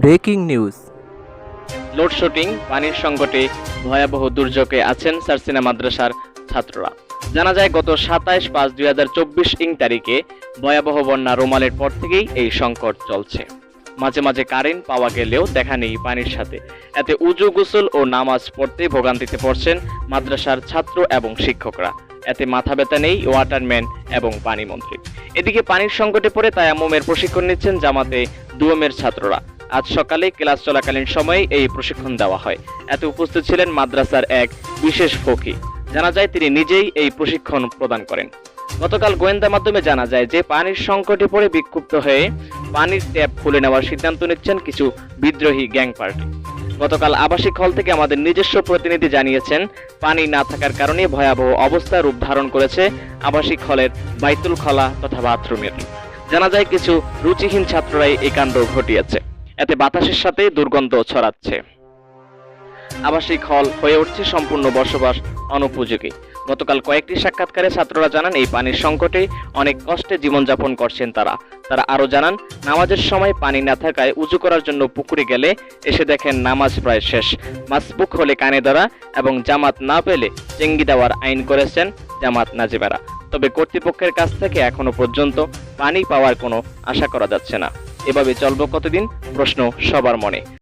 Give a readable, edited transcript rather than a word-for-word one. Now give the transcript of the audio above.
Breaking news. Load shedding, পানির সংকটে ভয়াবহ দুর্যোগে আছেন সারসিনা মাদ্রাসার ছাত্ররা। জানা যায় গত 27/5/2024 তারিখে ভয়াবহ বন্যা রোমালের পর থেকেই এই সংকট চলছে। মাঝে মাঝে কারেন্ট পাওয়া গেলেও দেখা নেই পানির সাথে। এতে উজু, গোসল ও নামাজ পড়তে ভোগান্তিতে পড়ছেন মাদ্রাসার ছাত্র এবং শিক্ষকরা। এতে মাথা ব্যথা নেই ওয়াটারম্যান এবং পানি মন্ত্রী। এদিকে পানির সংকটে পড়ে তায়াম্মুমের প্রশিক্ষণ নিচ্ছেন জামাতে দুয়মের ছাত্ররা। আজ সকালে ক্লাস চলাকালীন সময়ে এই প্রশিক্ষণ দেওয়া হয়। এতে উপস্থিত ছিলেন মাদ্রাসার এক বিশেষ ফকি। জানা যায় তিনি নিজেই এই প্রশিক্ষণ প্রদান করেন। গতকাল গোয়েন্দা মাধ্যমে জানা যায় যে পানির সংকটে পড়ে বিক্ষুব্ধ হয়ে পানির ট্যাপ খুলে নেওয়ার সিদ্ধান্ত নিচ্ছেন কিছু বিদ্রোহী গ্যাং পার্টি। গতকাল আবাসিক হল থেকে আমাদের নিজস্ব প্রতিনিধি জানিয়েছেন, পানি না থাকার কারণে ভয়াবহ অবস্থা রূপ ধারণ করেছে আবাসিক হলের বাইতুল খলা তথা বাথরুমের। জানা যায় কিছু রুচিহীন ছাত্ররাই এই কাণ্ড ঘটিয়েছে। এতে বাতাসের সাথে দুর্গন্ধ ছড়াচ্ছে। আবাসিক হল হয়ে উঠছে সম্পূর্ণ বসবাস অনুপযোগী। গতকাল কয়েকটি সাক্ষাৎকারে ছাত্ররা জানান এই পানির সংকটে অনেক কষ্টে জীবনযাপন করছেন তারা আরো জানান, নামাজের সময় পানি না থাকায় উজু করার জন্য পুকুরে গেলে এসে দেখেন নামাজ প্রায় শেষ। মাসবুক হলে কানে ধরা এবং জামাত না পেলে চেঙ্গি দেওয়ার আইন করেছেন জামাত নাজিবেরা। তবে কর্তৃপক্ষের কাছ থেকে এখনো পর্যন্ত পানি পাওয়ার কোনো আশা করা যাচ্ছে না। এভাবে চলবে কতদিন, প্রশ্ন সবার মনে।